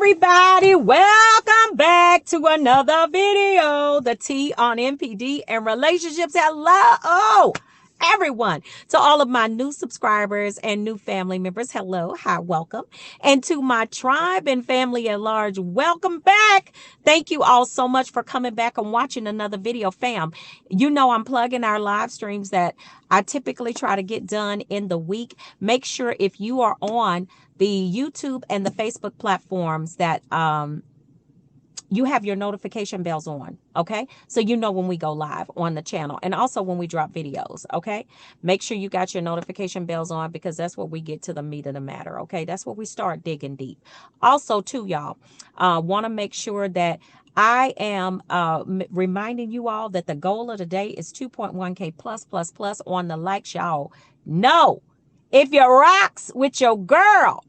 everybody, welcome back to another video, the T on NPD and relationships. Hello, everyone. To all of my new subscribers and new family members, hello, hi, welcome. And to my tribe and family at large, welcome back. Thank you all so much for coming back and watching another video, fam. You know I'm plugging our live streams that I typically try to get done in the week. Make sure if you are on the YouTube and the Facebook platforms that you have your notification bells on, okay? So you know when we go live on the channel and also when we drop videos, okay? Make sure you got your notification bells on because that's where we get to the meat of the matter, okay? That's where we start digging deep. Also, too, y'all, want to make sure that I am reminding you all that the goal of the day is 2.1K plus on the likes, y'all. No. If you rocks with your girl,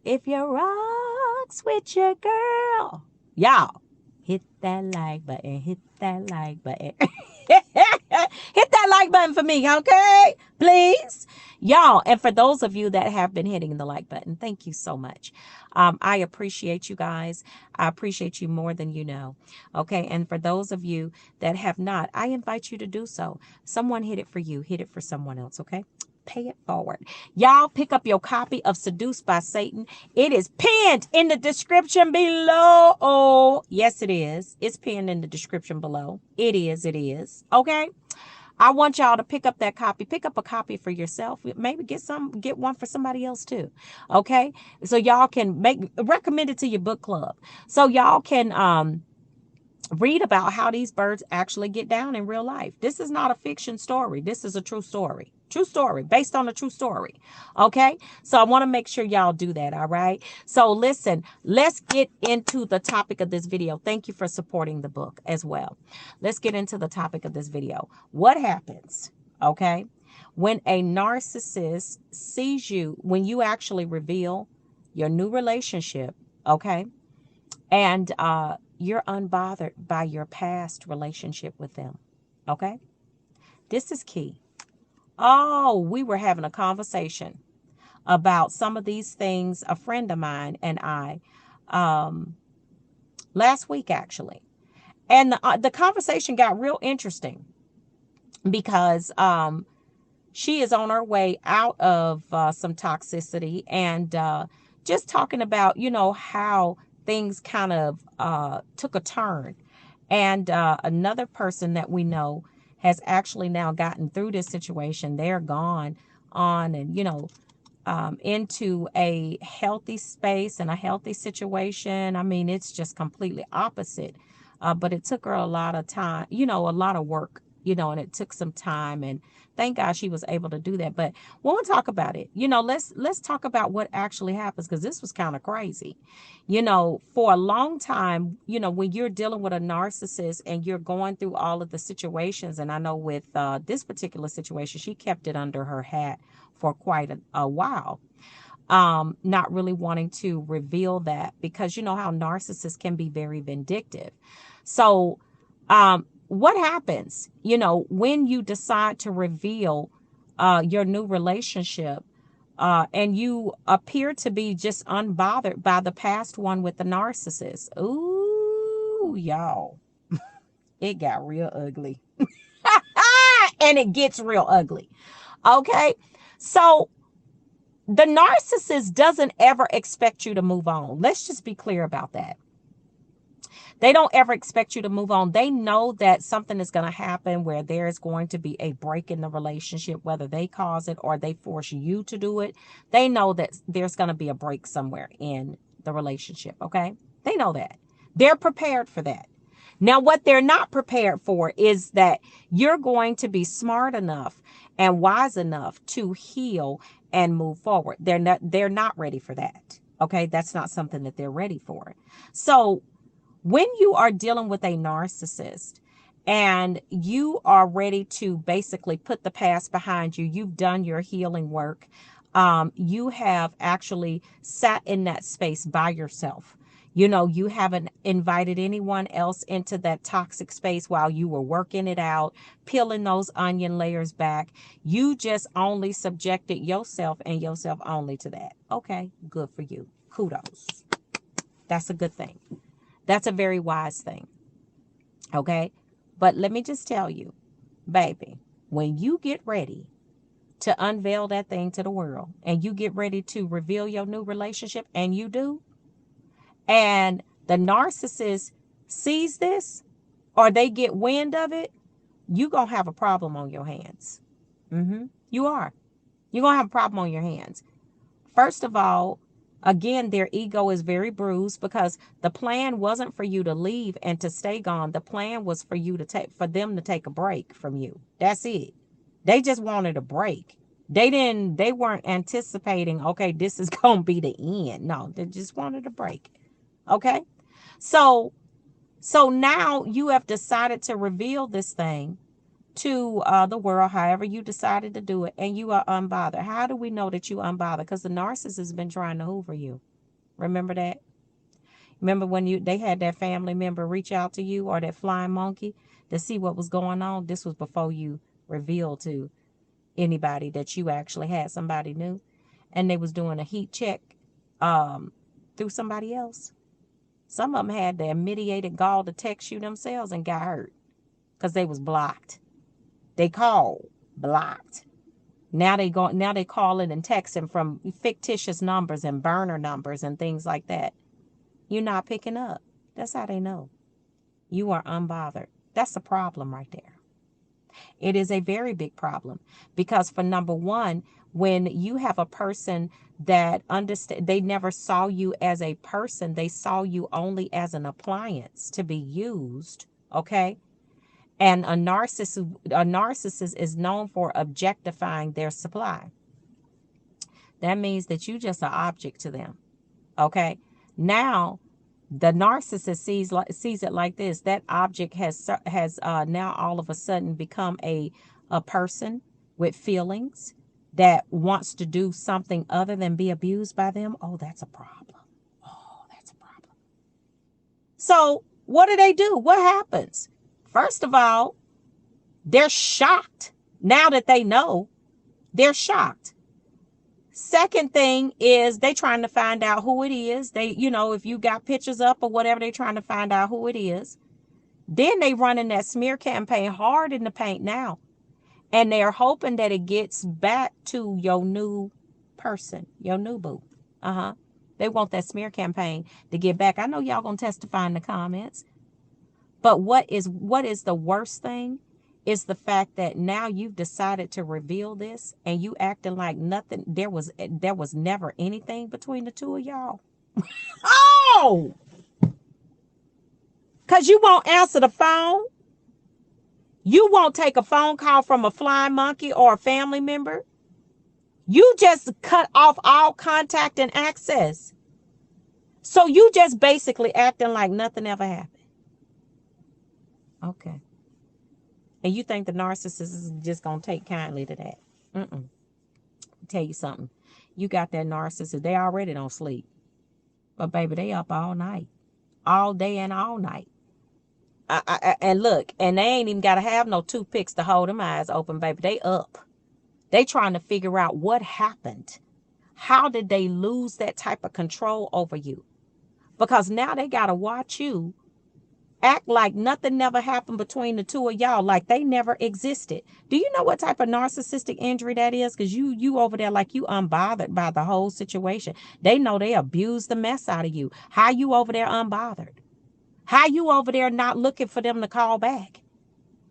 y'all, hit that like button, hit that like button. Hit that like button for me, okay? Please. Y'all, and for those of you that have been hitting the like button, thank you so much. I appreciate you guys. I appreciate you more than you know. Okay, and for those of you that have not, I invite you to do so. Someone hit it for you, hit it for someone else, okay? Pay it forward. Y'all pick up your copy of Seduced by Satan. It is pinned in the description below. Oh, yes, it is. It's pinned in the description below. It is. Okay. I want y'all to pick up that copy. Pick up a copy for yourself. Maybe get one for somebody else too. Okay. So y'all can recommend it to your book club. So y'all can, read about how these birds actually get down in real life. This is not a fiction story. This is a true story. True story based on a true story. Okay. So I want to make sure y'all do that. All right. So listen, let's get into the topic of this video. Thank you for supporting the book as well. Let's get into the topic of this video. What happens? Okay. When a narcissist sees you, when you actually reveal your new relationship. Okay. And, you're unbothered by your past relationship with them. Okay. This is key. Oh, we were having a conversation about some of these things, a friend of mine and I, last week, actually. And the conversation got real interesting because, she is on her way out of, some toxicity and, just talking about, you know, how things kind of took a turn. And another person that we know has actually now gotten through this situation. They're gone on and, you know, into a healthy space and a healthy situation. I mean, it's just completely opposite. But it took her a lot of time, you know, a lot of work, you know, and it took some time. And thank God she was able to do that. But when we talk about it, you know, let's talk about what actually happens, because this was kind of crazy. You know, for a long time, you know, when you're dealing with a narcissist and you're going through all of the situations, and I know with this particular situation, she kept it under her hat for quite a while. Not really wanting to reveal that because you know how narcissists can be very vindictive. So, what happens, you know, when you decide to reveal your new relationship and you appear to be just unbothered by the past one with the narcissist? Ooh, y'all, it got real ugly. And it gets real ugly. Okay, so the narcissist doesn't ever expect you to move on. Let's just be clear about that. They don't ever expect you to move on. They know that something is going to happen where there is going to be a break in the relationship, whether they cause it or they force you to do it. They know that there's going to be a break somewhere in the relationship. Okay. They know that. They're prepared for that. Now, what they're not prepared for is that you're going to be smart enough and wise enough to heal and move forward. They're not ready for that. Okay. That's not something that they're ready for. So when you are dealing with a narcissist and you are ready to basically put the past behind you, you've done your healing work. You have actually sat in that space by yourself. You know, you haven't invited anyone else into that toxic space while you were working it out, peeling those onion layers back. You just only subjected yourself and yourself only to that. Okay, good for you. Kudos. That's a good thing. That's a very wise thing. Okay. But let me just tell you, baby, when you get ready to unveil that thing to the world and you get ready to reveal your new relationship, and you do, and the narcissist sees this or they get wind of it, you're going to have a problem on your hands. You are. You're going to have a problem on your hands. First of all, again, their ego is very bruised because the plan wasn't for you to leave and to stay gone. The plan was for you to for them to take a break from you. That's it. They just wanted a break. They weren't anticipating, okay, this is going to be the end. No, they just wanted a break. Okay. So now you have decided to reveal this thing to the world, however you decided to do it, and you are unbothered. How do we know that you unbothered? Because the narcissist has been trying to hoover you. Remember that? Remember when they had that family member reach out to you, or that flying monkey, to see what was going on? This was before you revealed to anybody that you actually had somebody new, and they was doing a heat check through somebody else. Some of them had the mediated gall to text you themselves and got hurt because they was blocked. They called, blocked. Now they calling and texting from fictitious numbers and burner numbers and things like that. You're not picking up. That's how they know. You are unbothered. That's a problem right there. It is a very big problem because, for number one, when you have a person that they never saw you as a person, they saw you only as an appliance to be used. Okay. And a narcissist is known for objectifying their supply. That means that you just an object to them. Okay. Now, the narcissist sees it like this. That object has now all of a sudden become a person with feelings that wants to do something other than be abused by them. Oh, that's a problem. Oh, that's a problem. So what do? What happens? First of all, they're shocked. Now that they know, they're shocked. Second thing is they trying to find out who it is. They, if you got pictures up or whatever, they trying to find out who it is. Then they running that smear campaign hard in the paint now. And they're hoping that it gets back to your new person, your new boo. They want that smear campaign to get back. I know y'all gonna testify in the comments. But what is the worst thing is the fact that now you've decided to reveal this and you acting like nothing. There was never anything between the two of y'all. Oh, because you won't answer the phone. You won't take a phone call from a flying monkey or a family member. You just cut off all contact and access. So you just basically acting like nothing ever happened. Okay. And you think the narcissist is just going to take kindly to that. Tell you something. You got that narcissist. They already don't sleep. But baby, they up all night. All day and all night. And look, and they ain't even got to have no toothpicks to hold them eyes open, baby. They up. They trying to figure out what happened. How did they lose that type of control over you? Because now they got to watch you act like nothing never happened between the two of y'all, like they never existed. Do you know what type of narcissistic injury that is? Because you over there like you unbothered by the whole situation. They know they abused the mess out of you. How you over there unbothered? How you over there not looking for them to call back?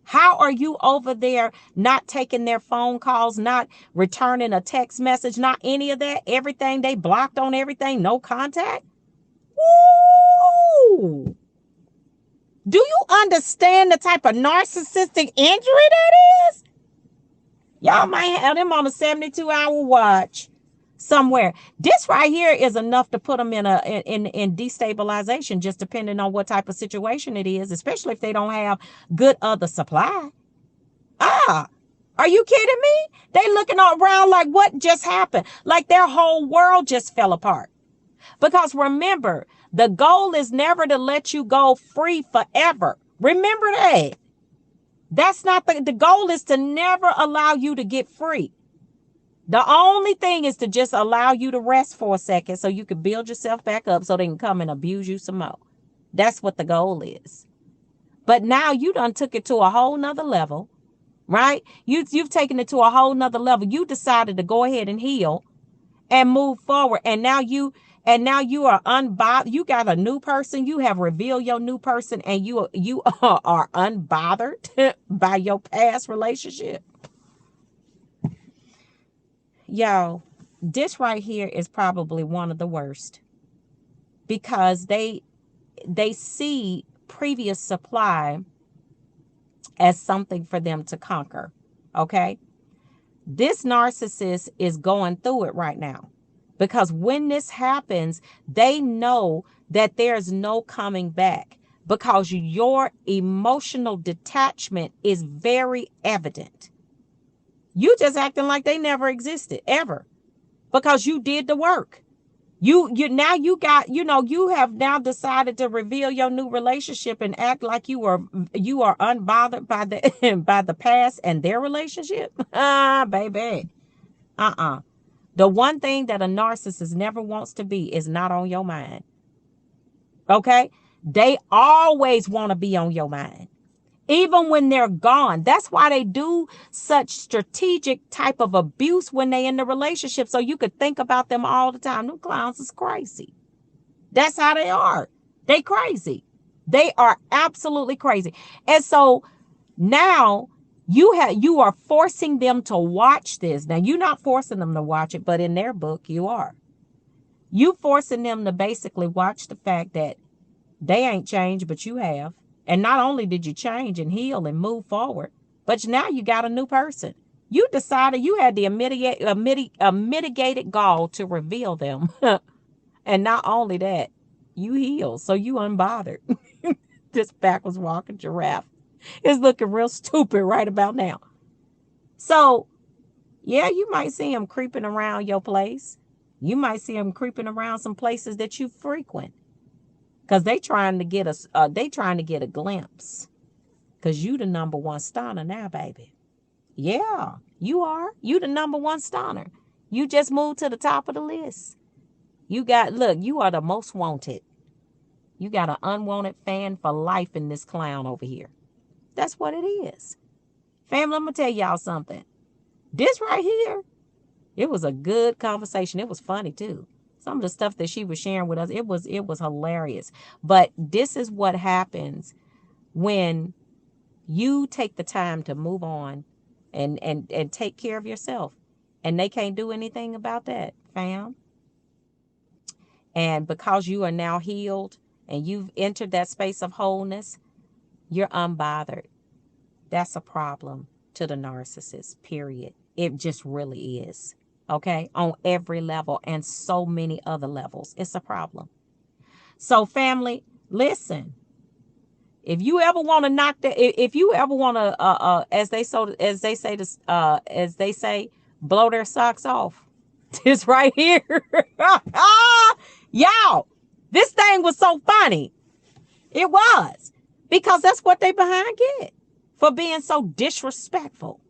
How are you over there not taking their phone calls, not returning a text message, not any of that? Everything they blocked on everything, no contact? Woo! Do you understand the type of narcissistic injury that is? Y'all might have them on a 72-hour watch somewhere. This right here is enough to put them in destabilization, just depending on what type of situation it is, especially if they don't have good other supply. Are you kidding me? They looking around like what just happened? Like their whole world just fell apart. Because remember, the goal is never to let you go free forever. Remember that. That's not the goal is to never allow you to get free. The only thing is to just allow you to rest for a second so you can build yourself back up so they can come and abuse you some more. That's what the goal is. But now you done took it to a whole nother level, right? You've taken it to a whole nother level. You decided to go ahead and heal and move forward. And now you are unbothered. You got a new person. You have revealed your new person, and you are unbothered by your past relationship. Yo, this right here is probably one of the worst, because they see previous supply as something for them to conquer. Okay? This narcissist is going through it right now, because when this happens, they know that there's no coming back, because your emotional detachment is very evident. You just acting like they never existed ever, because you did the work. You have now decided to reveal your new relationship and act like you are unbothered by the by the past and their relationship. Baby. The one thing that a narcissist never wants to be is not on your mind. Okay? They always want to be on your mind, even when they're gone. That's why they do such strategic type of abuse when they in the relationship, so you could think about them all the time. Them clowns is crazy. That's how they are. They crazy. They are absolutely crazy. And so now you are forcing them to watch this. Now, you're not forcing them to watch it, but in their book, you are. You forcing them to basically watch the fact that they ain't changed, but you have. And not only did you change and heal and move forward, but now you got a new person. You decided you had the mitigated gall to reveal them. And not only that, you heal, so you unbothered. This backwards walking giraffe is looking real stupid right about now. So, yeah, you might see him creeping around your place. You might see him creeping around some places that you frequent, because they trying to get a glimpse. Because you the number one stunner now, baby. Yeah, you are. You the number one stunner. You just moved to the top of the list. You are the most wanted. You got an unwanted fan for life in this clown over here. That's what it is. Family, I'm going to tell y'all something. This right here, it was a good conversation. It was funny, too. Some of the stuff that she was sharing with us, it was hilarious. But this is what happens when you take the time to move on and take care of yourself. And they can't do anything about that, fam. And because you are now healed and you've entered that space of wholeness, you're unbothered. That's a problem to the narcissist, period. It just really is. Okay? On every level and so many other levels. It's a problem. So family, listen. If you ever want to knock that, if you ever want to, as they say, blow their socks off, this right here, y'all, this thing was so funny. It was, because that's what they behind get for being so disrespectful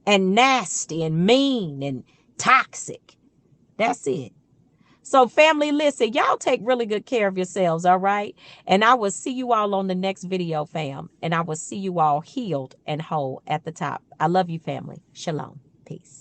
and nasty and mean and toxic. That's it. So family, listen, y'all take really good care of yourselves, all right? And I will see you all on the next video, fam. And I will see you all healed and whole at the top. I love you, family. Shalom. Peace.